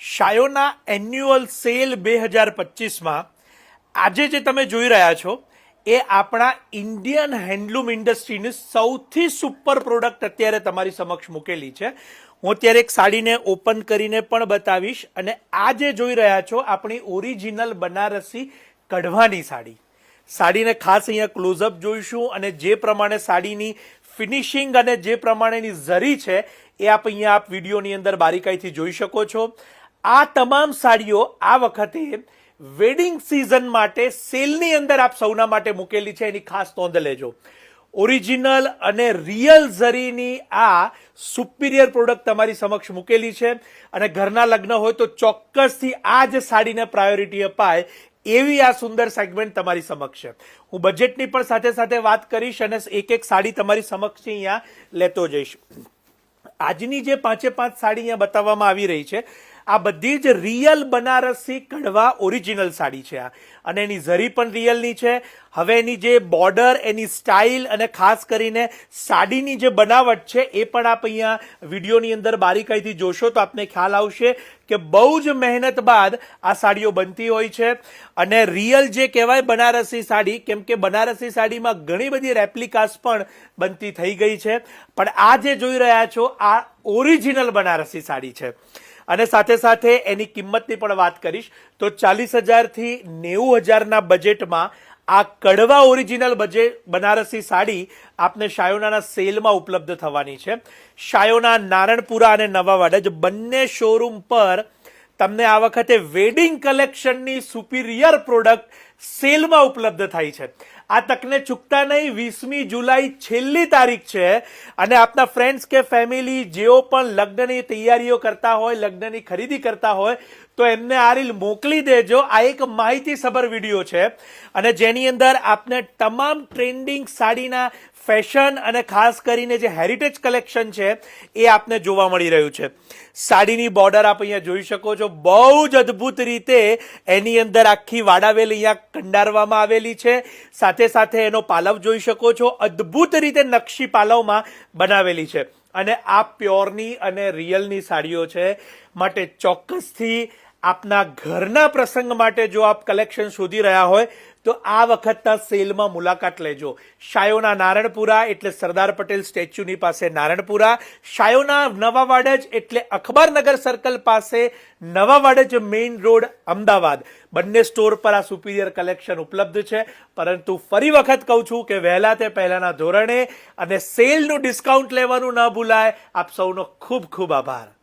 Shayona annual cell 2025માં આજે જે તમે જોઈ રહ્યા છો એ આપણા ઇન્ડિયન હેન્ડલૂમ ઇન્ડસ્ટ્રીની સૌથી સુપર પ્રોડક્ટ અત્યારે તમારી સમક્ષ મૂકેલી છે. હું અત્યારે એક સાડીને ઓપન કરીને પણ બતાવીશ અને આ જે જોઈ રહ્યા છો આપણી ઓરિજિનલ બનારસી કઢવાની સાડીને ખાસ અહીંયા ક્લોઝઅપ જોઈશું અને જે પ્રમાણે સાડીની ફિનિશિંગ અને જે પ્રમાણેની ઝરી છે એ અહીંયા આપ વિડીયોની અંદર બારીકાઈથી જોઈ શકો છો. આ તમામ સાડીઓ આ વખતે વેડિંગ સિઝન માટે સેલની અંદર આપ સૌના માટે મૂકેલી છે, એની ખાસ નોંધ લેજો. ઓરિજિનલ અને રિયલ ઝરીની આ સુપિરિયર પ્રોડક્ટ તમારી સમક્ષ મૂકેલી છે અને ઘરના લગ્ન હોય તો ચોક્કસથી આ જ સાડીને પ્રાયોરિટી અપાય એવી આ સુંદર સેગમેન્ટ તમારી સમક્ષ છે. હું બજેટની પણ સાથે સાથે વાત કરીશ અને એક એક સાડી તમારી સમક્ષ અહીંયા લેતો જઈશ. આજની જે 5 સાડી અહીંયા બતાવવામાં આવી રહી છે આ બધી જ રિયલ બનારસી કઢવા ઓરિજિનલ સાડી છે અને એની ઝરી પણ રિયલની છે. હવે એની જે બોર્ડર, એની સ્ટાઇલ અને ખાસ કરીને સાડીની જે બનાવટ છે એ પણ આપ અહીંયા વિડીયોની અંદર બારીકાઈથી જોશો તો આપને ખ્યાલ આવશે કે બહુ જ મહેનત બાદ આ સાડીઓ બનતી હોય છે અને રિયલ જે કહેવાય બનારસી સાડી, કેમ કે બનારસી સાડીમાં ઘણી બધી રેપ્લિકાસ પણ બનતી થઈ ગઈ છે, પણ આ જે જોઈ રહ્યા છો આ ઓરિજિનલ બનારસી સાડી છે. અને સાથે સાથે એની કિંમતની પણ વાત કરીશ તો 40,000 થી 90,000ના બજેટમાં આ કડવા ઓરિજિનલ બનારસી સાડી આપને શાયોનાના સેલમાં ઉપલબ્ધ થવાની છે. શાયોના નારણપુરા અને નવાવાડા બંને શોરૂમ પર તમને આ વખતે વેડિંગ કલેક્શનની સુપિરિયર પ્રોડક્ટ સેલમાં ઉપલબ્ધ થાય છે. આ તકને ચૂકતા નહીં. 20મી જુલાઈ છેલ્લી તારીખ છે અને આપના ફ્રેન્ડ્સ કે ફેમિલી જેઓ પણ લગ્નની તૈયારીઓ કરતા હોય, લગ્નની ખરીદી કરતા હોય તો એમને આ રીલ મોકલી દેજો. આ એક માહિતીસભર વિડીયો છે અને જેની અંદર આપને તમામ ટ્રેન્ડિંગ સાડીના ફેશન અને ખાસ કરીને જે હેરિટેજ કલેક્શન છે એ આપને જોવા મળી રહ્યું છે. સાડીની બોર્ડર આપ અહીંયા જોઈ શકો છો, બહુ જ અદ્ભુત રીતે એની અંદર આખી વાડાવેલ અહીંયા કંડારવામાં આવેલી છે. સાથે સાથે એનો પાલવ જોઈ શકો છો, અદ્ભુત રીતે નકશી પાલવમાં બનાવેલી છે અને આ પ્યોરની અને રિયલની સાડીઓ છે માટે ચોક્કસથી આપના ઘરના પ્રસંગ માટે જો આપ કલેક્શન શોધી રહ્યા હોય તો આ વખતના સેલમાં મુલાકાત લેજો. શાયોના નારણપુરા એટલે સરદાર પટેલ સ્ટેચ્યુની પાસે નારણપુરા, શાયોના નવાવાડજ એટલે અખબારનગર સર્કલ પાસે નવાવાડજ મેઇન રોડ અમદાવાદ. બંને સ્ટોર પર આ સુપિરિયર કલેક્શન ઉપલબ્ધ છે. પરંતુ ફરી વખત કહું છું કે વહેલા તે પહેલાના ધોરણે અને સેલનું ડિસ્કાઉન્ટ લેવાનું ન ભૂલાય. આપ સૌનો ખૂબ ખૂબ આભાર.